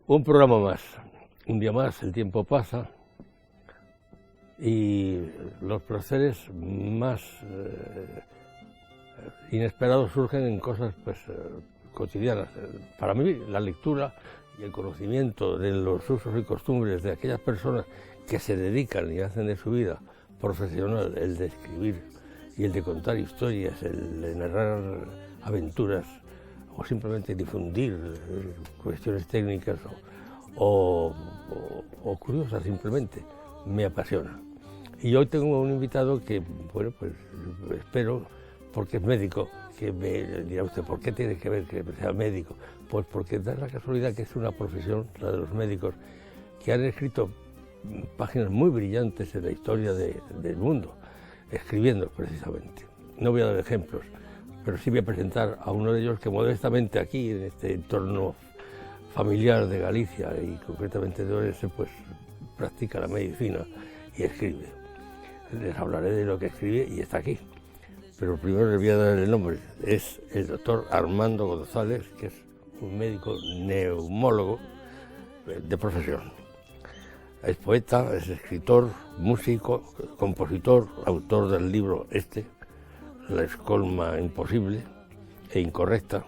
Un programa más, un día más, el tiempo pasa y los placeres más inesperados surgen en cosas cotidianas. Para mí la lectura y el conocimiento de los usos y costumbres de aquellas personas que se dedican y hacen de su vida profesional el de escribir y el de contar historias, el de narrar aventuras o simplemente difundir cuestiones técnicas o curiosas simplemente, me apasiona. Y hoy tengo un invitado que, bueno, pues espero, porque es médico, que me dirá usted, ¿por qué tiene que ver que sea médico? Pues porque da la casualidad que es una profesión, la de los médicos, que han escrito páginas muy brillantes en la historia del mundo, escribiendo precisamente. No voy a dar ejemplos, pero sí voy a presentar a uno de ellos que modestamente aquí, en este entorno familiar de Galicia y concretamente de Orense, pues practica la medicina y escribe. Les hablaré de lo que escribe y está aquí. Pero primero les voy a dar el nombre. Es el doctor Armando González, que es un médico neumólogo de profesión. Es poeta, es escritor, músico, compositor, autor del libro La escolma imposible e incorrecta,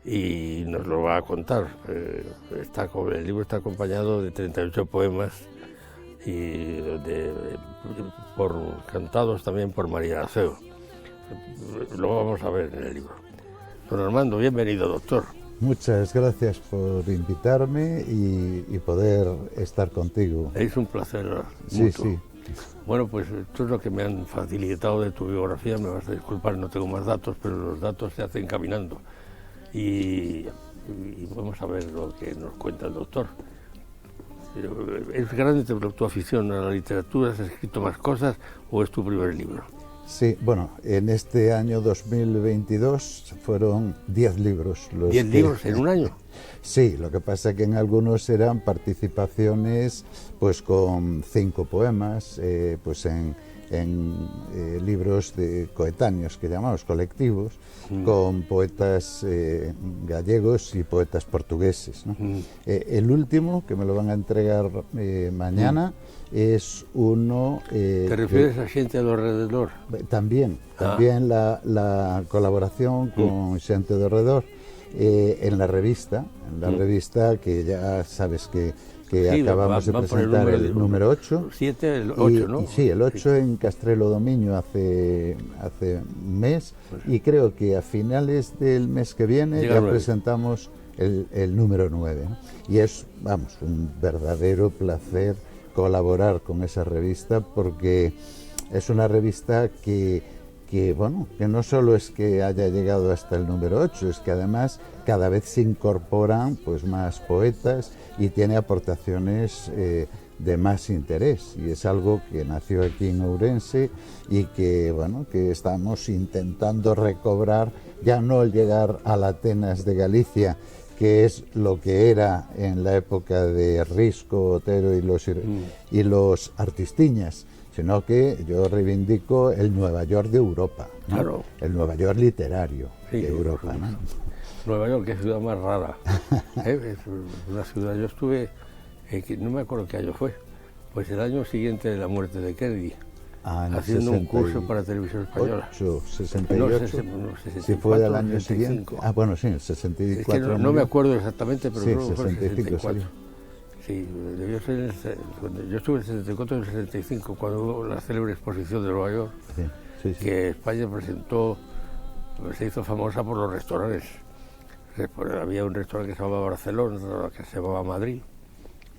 y nos lo va a contar. El libro está acompañado de 38 poemas y cantados también por María Aceo. Lo vamos a ver en el libro. Don Armando, bienvenido, doctor. Muchas gracias por invitarme y poder estar contigo. Es un placer sí, mutuo. Sí. Bueno, pues esto es lo que me han facilitado de tu biografía. Me vas a disculpar, no tengo más datos, pero los datos se hacen caminando. Y vamos a ver lo que nos cuenta el doctor. ¿Es grande tu afición a la literatura? ¿Has escrito más cosas o es tu primer libro? Sí, bueno, en este año 2022 fueron 10 libros. ¿10 libros en un año? Sí, lo que pasa es que en algunos eran participaciones pues con 5 poemas, pues en libros de coetáneos que llamamos colectivos, con poetas gallegos y poetas portugueses, ¿no? El último, que me lo van a entregar mañana, es uno... ¿Te refieres a Xente do Rededor? También la colaboración con Xente do Rededor en la revista que ya sabes que sí, acabamos de presentar el número 8. 7, el 8, ¿no? Sí, el 8 en Castrelo Domiño hace un mes, y creo que a finales del mes que viene ya presentamos el número 9, ¿no? Y es, vamos, un verdadero placer colaborar con esa revista, porque es una revista que no solo es que haya llegado hasta el número 8, es que además cada vez se incorporan pues más poetas y tiene aportaciones de más interés, y es algo que nació aquí en Ourense y que estamos intentando recobrar, ya no el llegar a la Atenas de Galicia, que es lo que era en la época de Risco, Otero y los artistiñas, sino que yo reivindico el Nueva York de Europa, ¿no? Claro. El Nueva York literario de Europa, ¿no? Nueva York, qué ciudad más rara. Es una ciudad, yo estuve, no me acuerdo qué año fue, pues el año siguiente de la muerte de Kennedy, haciendo un curso para Televisión Española. 68, si fue del año 65. Siguiente. Bueno, sí, el 64. Es que no me acuerdo exactamente, pero creo que fue el 64. Sí. Sí, debió ser yo estuve en el 74 y el 65, cuando hubo la célebre exposición de Nueva York, que España presentó, se hizo famosa por los restaurantes. Había un restaurante que se llamaba Barcelona, otro que se llamaba Madrid,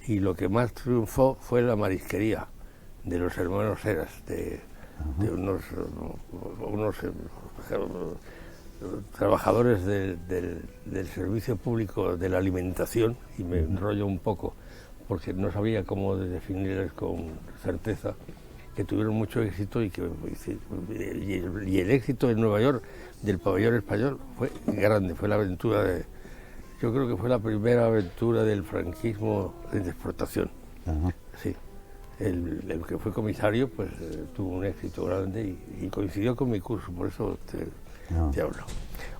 y lo que más triunfó fue la marisquería de los hermanos Heras, de unos trabajadores del servicio público de la alimentación, y me enrollo un poco porque no sabía cómo definirles con certeza, que tuvieron mucho éxito y el éxito en Nueva York del pabellón español fue grande, fue la aventura yo creo que fue la primera aventura del franquismo en exportación. Sí. El que fue comisario pues tuvo un éxito grande y coincidió con mi curso, por eso te hablo.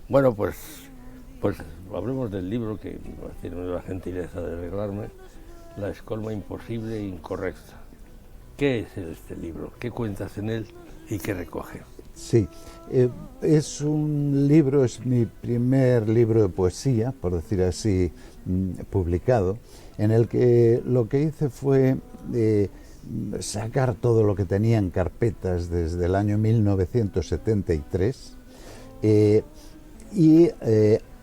Bueno, pues Pues hablemos del libro que tiene la gentileza de regalarme, La escolma imposible e incorrecta. ¿Qué es este libro? ¿Qué cuentas en él y qué recoge? Sí, es un libro, es mi primer libro de poesía, por decir así, publicado, en el que lo que hice fue sacar todo lo que tenía en carpetas desde el año 1973 y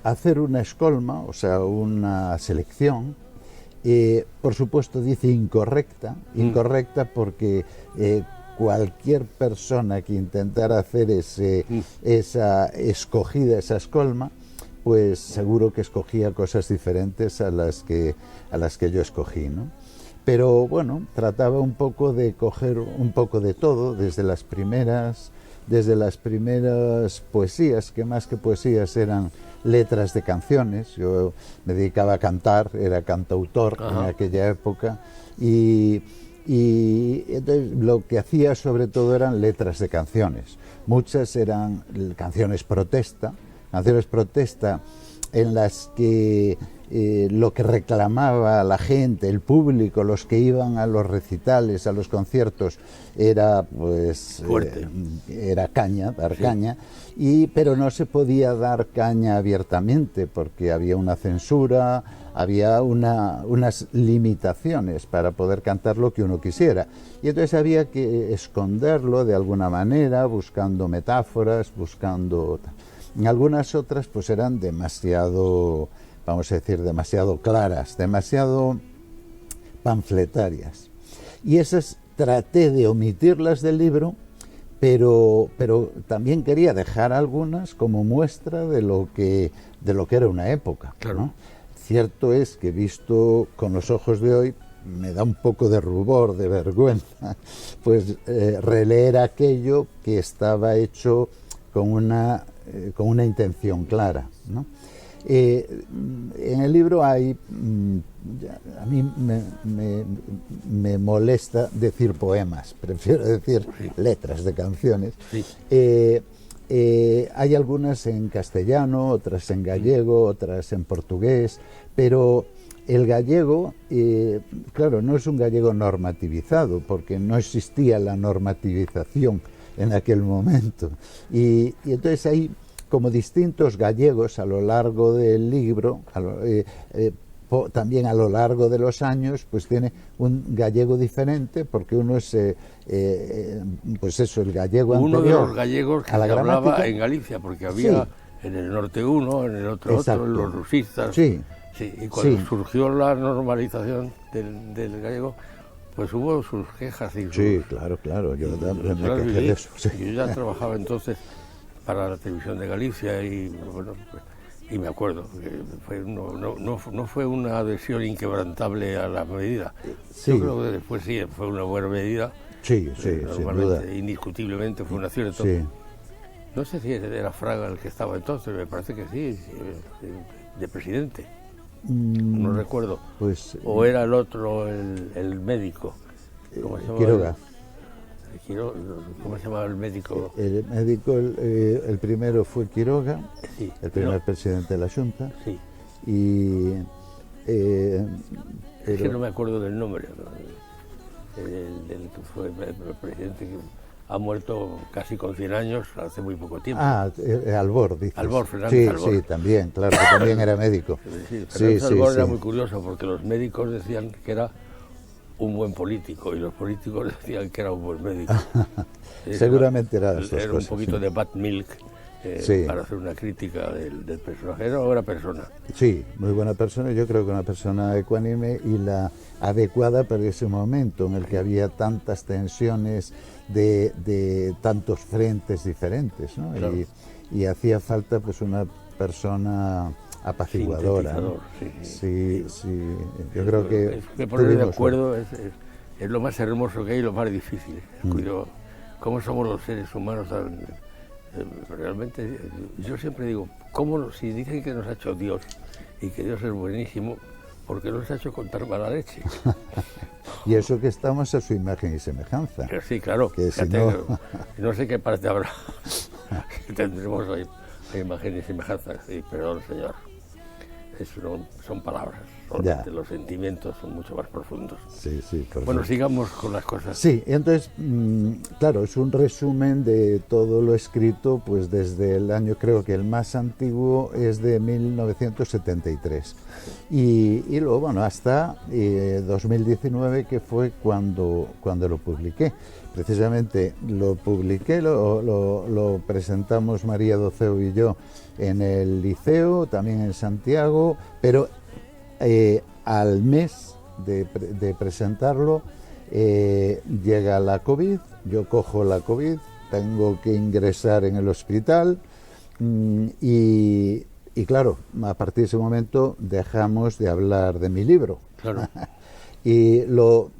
hacer una escolma, o sea, una selección. Por supuesto dice incorrecta porque cualquier persona que intentara hacer esa escogida, esa escolma, pues seguro que escogía cosas diferentes a las que yo escogí, ¿no? Pero bueno, trataba un poco de coger un poco de todo, desde las primeras poesías, que más que poesías eran letras de canciones. Yo me dedicaba a cantar, era cantautor en aquella época, y entonces lo que hacía sobre todo eran letras de canciones. Muchas eran canciones protesta en las que lo que reclamaba la gente, el público, los que iban a los recitales, a los conciertos, era pues era caña, dar caña, pero no se podía dar caña abiertamente porque había una censura, había unas limitaciones para poder cantar lo que uno quisiera, y entonces había que esconderlo de alguna manera, buscando metáforas, algunas otras pues eran demasiado, vamos a decir, demasiado claras, demasiado panfletarias, y esas traté de omitirlas del libro, pero también quería dejar algunas como muestra de lo que era una época, claro, ¿no? Cierto es que visto con los ojos de hoy me da un poco de rubor, de vergüenza, pues releer aquello que estaba hecho con una intención clara, ¿no? En el libro hay, a mí me molesta decir poemas, prefiero decir letras de canciones. Sí. Hay algunas en castellano, otras en gallego, otras en portugués, pero el gallego, claro, no es un gallego normativizado, porque no existía la normativización en aquel momento, y entonces hay como distintos gallegos a lo largo del libro, también a lo largo de los años, pues tiene un gallego diferente, porque uno es, pues eso, el gallego anterior. Uno de los gallegos que se hablaba en Galicia, porque había en el norte uno, en el otro los rusistas. Sí. Sí, y cuando surgió la normalización del gallego, pues hubo sus quejas. Y sí, claro, yo me quejé de eso. Sí. Yo ya trabajaba entonces para la televisión de Galicia y bueno, y me acuerdo que no fue una adhesión inquebrantable a la medida. Sí. Yo creo que después sí fue una buena medida. Sí, sin duda. Indiscutiblemente fue un acierto. Sí. No sé si era Fraga el que estaba entonces, me parece que sí, de presidente. No recuerdo. Pues, o era el otro, el médico. ¿Cómo se llamaba? Quiroga. ¿Cómo se llamaba el médico? El médico, el primero fue Quiroga, sí, el primer presidente de la Junta. Sí. Y es que no me acuerdo del nombre. El que fue el presidente que ha muerto casi con 100 años hace muy poco tiempo. Albor, dices. Albor, Fernández Albor. Sí, también, claro, que también era médico. Fernández Albor era muy curioso porque los médicos decían que era un buen político y los políticos decían que era un buen médico. Seguramente era las dos cosas. Era un poquito de bad milk para hacer una crítica del personaje. Era una buena persona. Sí, muy buena persona. Yo creo que una persona ecuánime y la adecuada para ese momento en el que había tantas tensiones de tantos frentes diferentes, ¿no? Claro. Y hacía falta pues una persona apaciguadora, ¿no? Sí. Yo creo que poner de acuerdo es lo más hermoso que hay y lo más difícil. ¿Cómo somos los seres humanos? Realmente, yo siempre digo, si dicen que nos ha hecho Dios y que Dios es buenísimo, ¿por qué nos ha hecho contar mala leche? Y eso que estamos a su imagen y semejanza. Pero sí, claro. Que fíjate, no sé qué parte habrá. Tendremos imagen y semejanza. Sí, perdón, señor. son palabras, solamente los sentimientos son mucho más profundos. Sí, sí. Bueno, sigamos con las cosas. Sí, entonces, claro, es un resumen de todo lo escrito, pues desde el año, creo que el más antiguo es de 1973. Y luego, bueno, hasta 2019, que fue cuando lo publiqué. Precisamente lo publiqué, lo presentamos María Doceo y yo en el Liceo, también en Santiago, pero al mes de presentarlo llega la COVID, yo cojo la COVID, tengo que ingresar en el hospital y claro, a partir de ese momento dejamos de hablar de mi libro. Claro. Y lo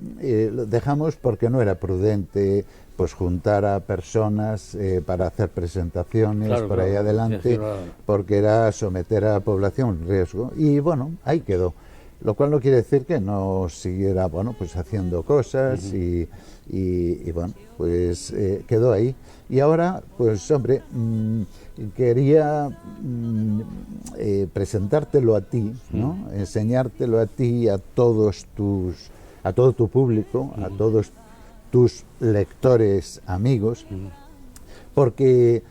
dejamos porque no era prudente pues juntar a personas para hacer presentaciones por ahí adelante, porque era someter a la población en riesgo. Y bueno, ahí quedó. Lo cual no quiere decir que no siguiera, bueno, pues haciendo cosas y bueno, pues quedó ahí. Y ahora, pues hombre, quería presentártelo a ti, ¿no? Enseñártelo a ti y a todo tu público, a todos tus lectores amigos, porque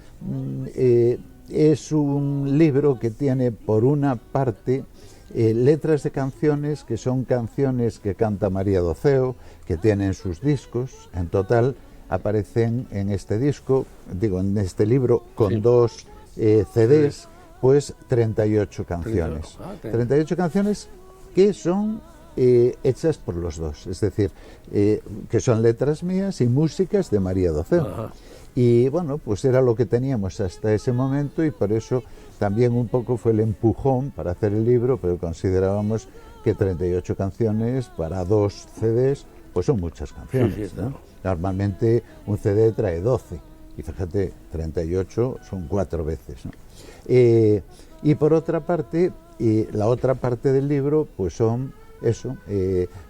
es un libro que tiene por una parte letras de canciones que son canciones que canta María Doceo, que tienen sus discos. En total aparecen en este disco, digo, en este libro, con dos CDs, pues 38 canciones. 38 canciones que son hechas por los dos, es decir, que son letras mías y músicas de María Doceo. Ajá. Y bueno, pues era lo que teníamos hasta ese momento y por eso también un poco fue el empujón para hacer el libro, pero considerábamos que 38 canciones para dos CDs, pues son muchas canciones, sí, ¿no? Normalmente un CD trae 12 y fíjate, 38 son 4 veces, ¿no? Y por otra parte, la otra parte del libro, pues son eso,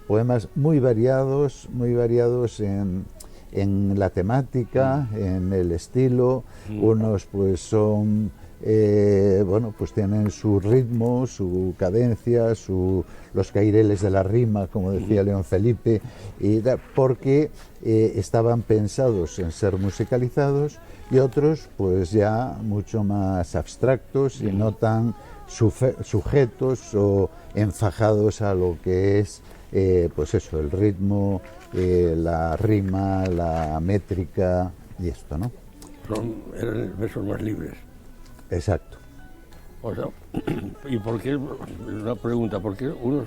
poemas muy variados en la temática, en el estilo. Unos pues son bueno, pues tienen su ritmo, su cadencia, los caireles de la rima, como decía León Felipe, porque estaban pensados en ser musicalizados, y otros pues ya mucho más abstractos y no tan sujetos o enfajados a lo que es pues eso, el ritmo, la rima, la métrica y esto, ¿no? Eran versos más libres. Exacto. O sea, ¿y por qué? Una pregunta, ¿por qué unos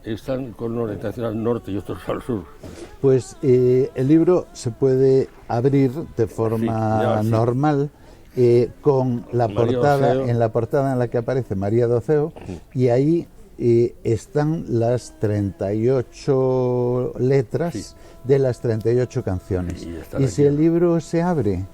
están con orientación al norte y otros al sur? Pues el libro se puede abrir de forma normal, con la portada, en la portada en la que aparece María Doceo, y ahí están las 38 letras de las 38 canciones. Y si el libro se abre,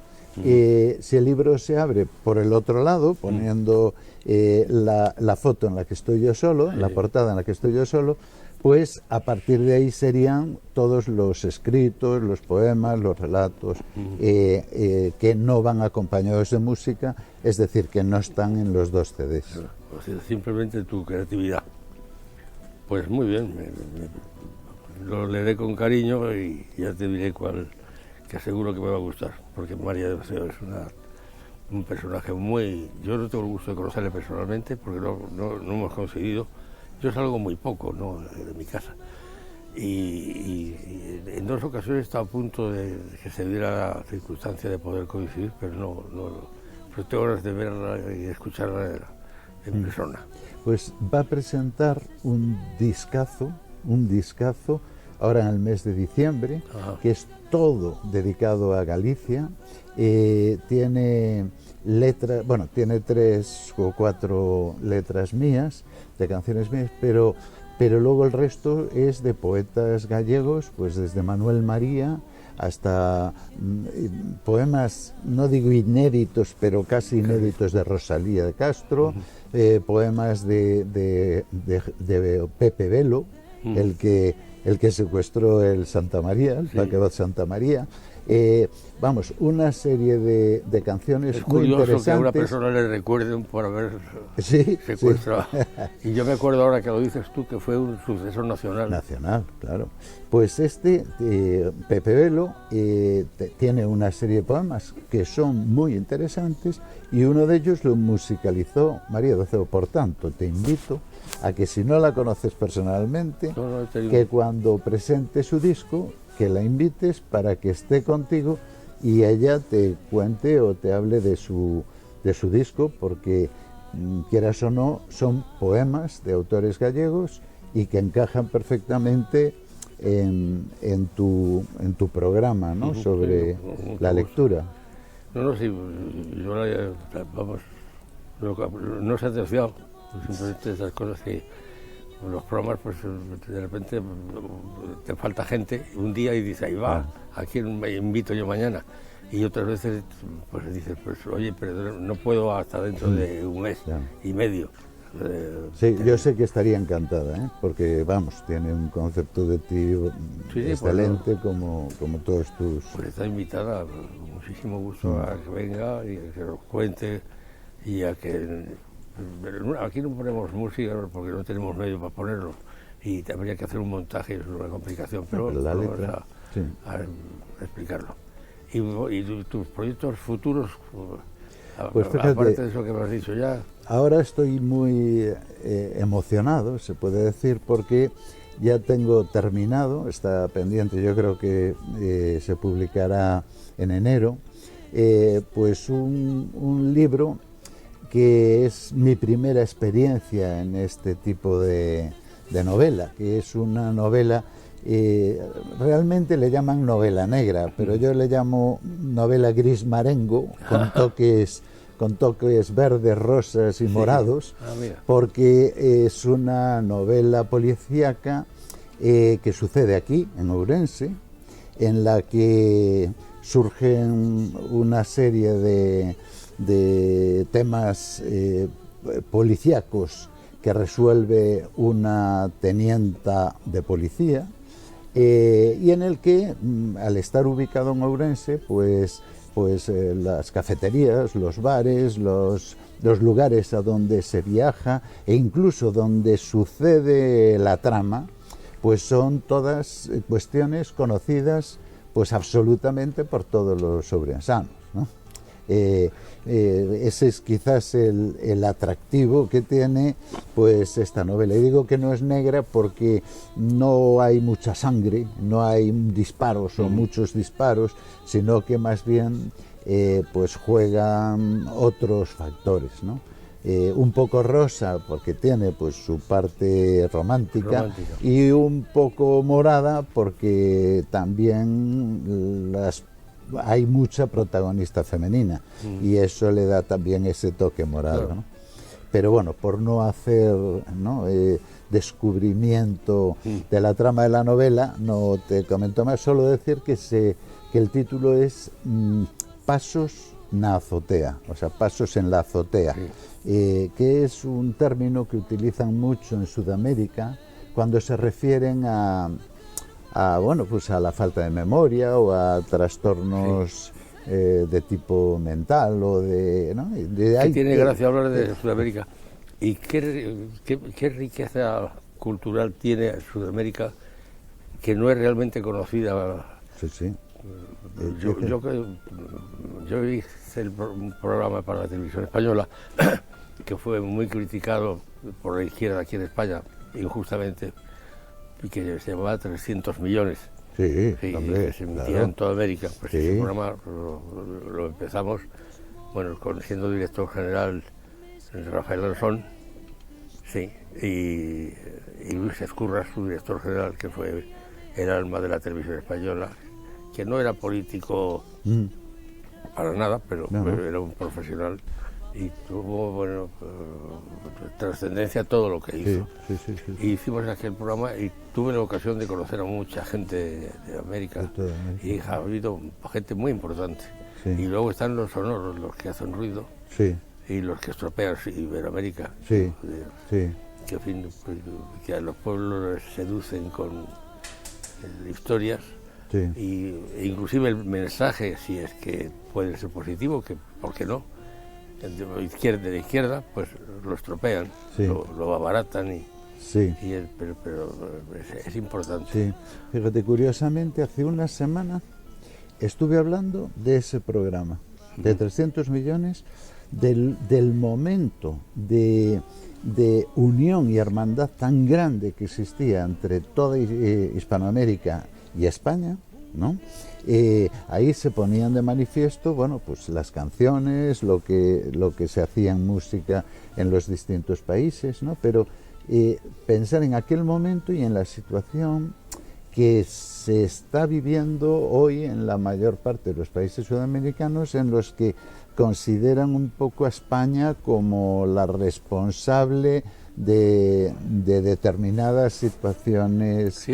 por el otro lado, poniendo la foto en la que estoy yo solo, la portada en la que estoy yo solo, pues a partir de ahí serían todos los escritos, los poemas, los relatos que no van acompañados de música, es decir, que no están en los dos CDs. O sea, simplemente tu creatividad. Pues muy bien, lo leeré con cariño y ya te diré cuál, que seguro que me va a gustar, porque María Doceo es un personaje muy... Yo no tengo el gusto de conocerle personalmente, porque no hemos conseguido. Yo salgo muy poco, ¿no?, de mi casa. Y en dos ocasiones he estado a punto de que se diera la circunstancia de poder coincidir, pero pero tengo ganas de verla y escucharla en persona. Pues va a presentar un discazo ahora en el mes de diciembre, que es todo dedicado a Galicia. Tiene letras, bueno, tiene 3 o 4 letras mías, de canciones mías, pero luego el resto es de poetas gallegos, pues desde Manuel María hasta poemas, no digo inéditos, pero casi inéditos, de Rosalía de Castro, poemas de Pepe Velo, el que secuestró el Santa María, el Paquebot Santa María, Vamos, una serie de canciones es muy interesantes. curioso que a una persona le recuerden por haber secuestrado. Sí. Y yo me acuerdo ahora que lo dices tú, que fue un suceso nacional. Nacional, claro. Pues Pepe Velo, tiene una serie de poemas que son muy interesantes y uno de ellos lo musicalizó María Doceo. Por tanto, te invito a que, si no la conoces personalmente, que cuando presente su disco, que la invites para que esté contigo y ella te cuente o te hable de su disco, porque quieras o no, son poemas de autores gallegos y que encajan perfectamente en tu programa, ¿no? Sobre la lectura. No, sí, yo vamos, no se ha aterciado, simplemente esas cosas que los programas, pues de repente te falta gente un día y dices, ahí va, ¿a quién me invito yo mañana? Y otras veces pues dices, pues oye, pero no puedo hasta dentro de un mes y medio. Sí, yo sé que estaría encantada, porque vamos, tiene un concepto de ti excelente, pues, como todos tus... Pues está invitada, con muchísimo gusto a que venga y a que nos cuente y a que... Aquí no ponemos música porque no tenemos medio para ponerlo y habría que hacer un montaje, es una complicación, pero la letra, a explicarlo. Y tus proyectos futuros, pues fíjate, aparte de eso que me has dicho ya... Ahora estoy muy emocionado, se puede decir, porque ya tengo terminado, está pendiente, yo creo que se publicará en enero, pues un libro que es mi primera experiencia en este tipo de novela, que es una novela, realmente le llaman novela negra, pero yo le llamo novela gris marengo, con toques verdes, rosas y morados, porque es una novela policíaca que sucede aquí, en Ourense, en la que surgen una serie de temas policíacos que resuelve una tenienta de policía, y en el que, al estar ubicado en Ourense, pues las cafeterías, los bares, los lugares a donde se viaja e incluso donde sucede la trama, pues son todas cuestiones conocidas pues absolutamente por todos los ourensanos, ¿no? Ese es quizás el atractivo que tiene pues esta novela. Y digo que no es negra porque no hay mucha sangre, no hay disparos o muchos disparos, sino que más bien pues juegan otros factores, ¿no? Un poco rosa porque tiene pues su parte romántica y un poco morada porque también hay mucha protagonista femenina y eso le da también ese toque morado, ¿no? Pero bueno, por no hacer, ¿no?, descubrimiento de la trama de la novela, no te comento más, solo decir que el título es Pasos na azotea, o sea, pasos en la azotea, que es un término que utilizan mucho en Sudamérica cuando se refieren a la falta de memoria o a trastornos de tipo mental o ¿no? Tiene gracia hablar de Sudamérica. ¿Y qué riqueza cultural tiene Sudamérica que no es realmente conocida? Sí. Yo hice un programa para la televisión española que fue muy criticado por la izquierda aquí en España, injustamente, y que se llamaba 300 millones. Sí, hombre, que se emitía en toda América. Pues ese programa lo empezamos, siendo director general Rafael Lanzón, y Luis Ezcurra, su director general, que fue el alma de la televisión española, que no era político para nada, pero era un profesional y tuvo trascendencia todo lo que hizo. Y hicimos aquel programa y tuve la ocasión de conocer a mucha gente de América, y ha habido gente muy importante. Y luego están los sonoros, los que hacen ruido, y los que estropean Iberoamérica, que, en fin, que a los pueblos les seducen con historias e inclusive el mensaje, si es que puede ser positivo, que ¿por qué no? De la izquierda, pues lo estropean, lo abaratan pero es importante. Sí. Fíjate, curiosamente, hace una semana estuve hablando de ese programa, de 300 millones, del momento de unión y hermandad tan grande que existía entre toda Hispanoamérica y España, ¿no? Ahí se ponían de manifiesto, bueno, pues las canciones, lo que se hacía en música en los distintos países, ¿no? Pero pensar en aquel momento y en la situación que se está viviendo hoy en la mayor parte de los países sudamericanos, en los que consideran un poco a España como la responsable de determinadas situaciones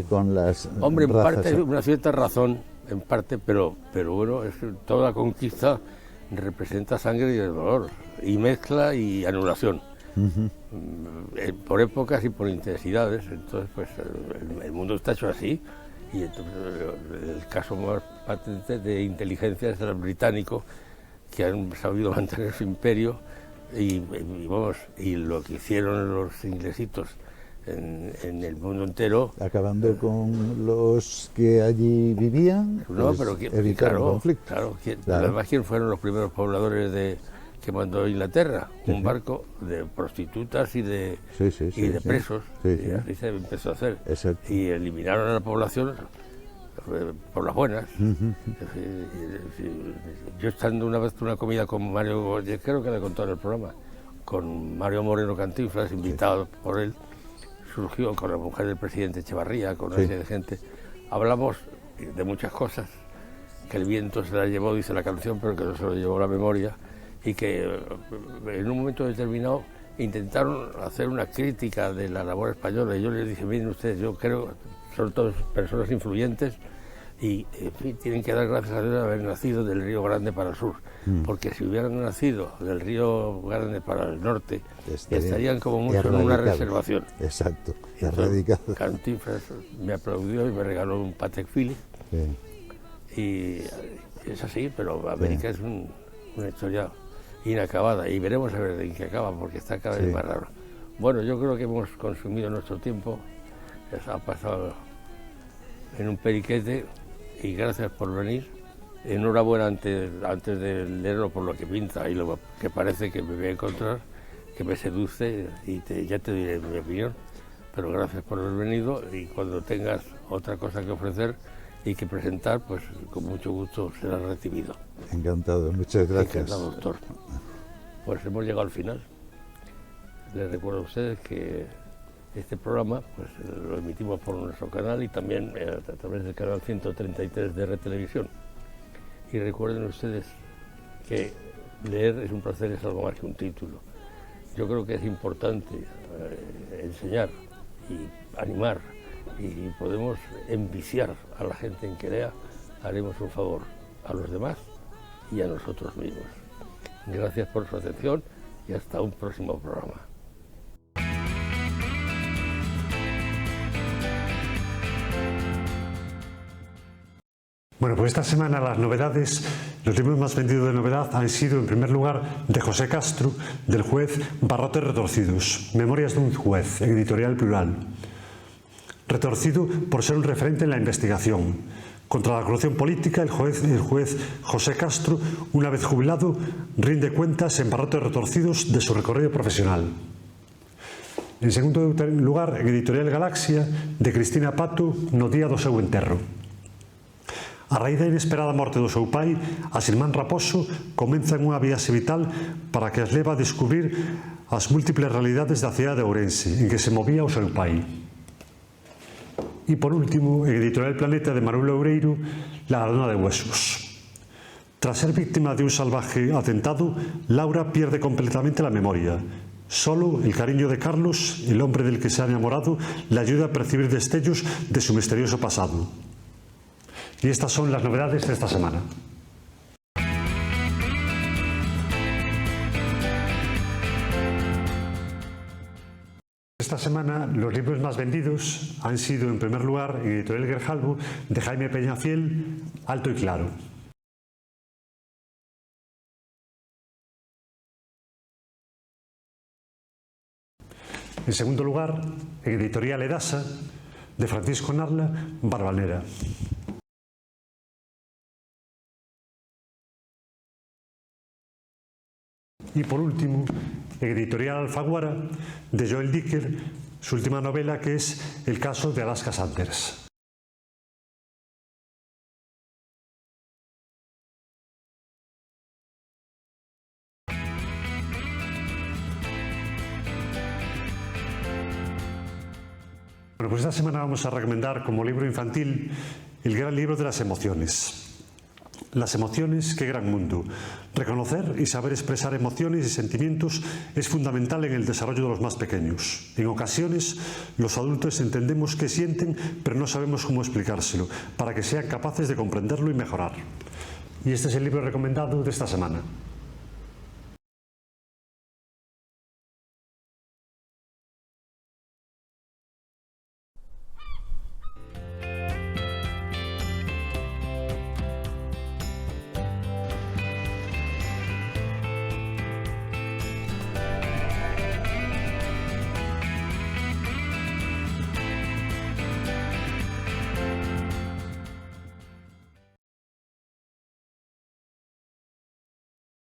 con las hombre, en parte una cierta razón, en parte, pero bueno, toda la conquista representa sangre y dolor, y mezcla y anulación. Por épocas y por intensidades. Entonces, pues el mundo está hecho así, y entonces el caso más patente de inteligencia es el británico, que han sabido mantener su imperio y lo que hicieron los inglesitos en el mundo entero, acabando con los que allí vivían, no, pues, pero evitar el conflicto. Claro. Además, ¿quién fueron los primeros pobladores que mandó Inglaterra? Un barco de prostitutas y de presos, y así se empezó a hacer. Exacto. Y eliminaron a la población por las buenas. Yo estando una vez en una comida con Mario, yo creo que le contó en el programa, con Mario Moreno Cantinflas, invitado por él, surgió con la mujer del presidente Echevarría, con una serie de gente, hablamos de muchas cosas, que el viento se la llevó, dice la canción, pero que no se lo llevó la memoria, y que en un momento determinado intentaron hacer una crítica de la labor española, y yo les dije, miren ustedes, yo creo, son todas personas influyentes, y en fin, tienen que dar gracias a Dios de haber nacido del Río Grande para el sur, porque si hubieran nacido del Río Grande para el norte, estarían como mucho en una reservación. Exacto, erradicados. Cantinflas me aplaudió y me regaló un Patek Philippe, y es así, pero América es una historia inacabada, y veremos a ver en qué acaba, porque está cada vez más raro. Bueno, yo creo que hemos consumido nuestro tiempo, ha pasado en un periquete, y gracias por venir. Enhorabuena antes de leerlo por lo que pinta y lo que parece que me voy a encontrar, que me seduce, y ya te diré mi opinión, pero gracias por haber venido, y cuando tengas otra cosa que ofrecer y que presentar, pues con mucho gusto será recibido. Encantado, muchas gracias. Encantado, doctor. Pues hemos llegado al final. Les recuerdo a ustedes que este programa pues lo emitimos por nuestro canal y también a través del canal 133 de Red Televisión. Y recuerden ustedes que leer es un placer, es algo más que un título. Yo creo que es importante enseñar y animar, y podemos enviciar a la gente en que lea, haremos un favor a los demás y a nosotros mismos. Gracias por su atención y hasta un próximo programa. Bueno, pues esta semana las novedades, los libros más vendidos de novedad han sido, en primer lugar, de José Castro, del juez Barrotes Retorcidos, Memorias de un juez, editorial Plural. Retorcido por ser un referente en la investigación. Contra la corrupción política, el juez José Castro, una vez jubilado, rinde cuentas en Barrotes Retorcidos de su recorrido profesional. En segundo lugar, en editorial Galaxia, de Cristina Pato, no día do seu enterro. A raíz da inesperada morte do seu pai, a Xilmán Raposo comeza unha viaxe vital para que as leva a descubrir as múltiples realidades da cidade de Ourense, en que se movía o seu pai. E por último, en editorial Planeta de Manuel Loureiro, La ladrona de huesos. Tras ser víctima de un salvaje atentado, Laura pierde completamente la memoria. Solo el cariño de Carlos, el hombre del que se ha enamorado, le ayuda a percibir destellos de su misterioso pasado. Y estas son las novedades de esta semana. Esta esta semana los libros más vendidos han sido, en primer lugar, en Editorial Grijalbo, de Jaime Peñafiel, Alto y Claro. En segundo lugar, en Editorial Edasa, de Francisco Narla, Barbanera. Y por último, en Editorial Alfaguara, de Joel Dicker, su última novela, que es El caso de Alaska Sanders. Bueno, pues esta semana vamos a recomendar como libro infantil el gran libro de las emociones. Las emociones, qué gran mundo. Reconocer y saber expresar emociones y sentimientos es fundamental en el desarrollo de los más pequeños. En ocasiones, los adultos entendemos qué sienten, pero no sabemos cómo explicárselo, para que sean capaces de comprenderlo y mejorar. Y este es el libro recomendado de esta semana.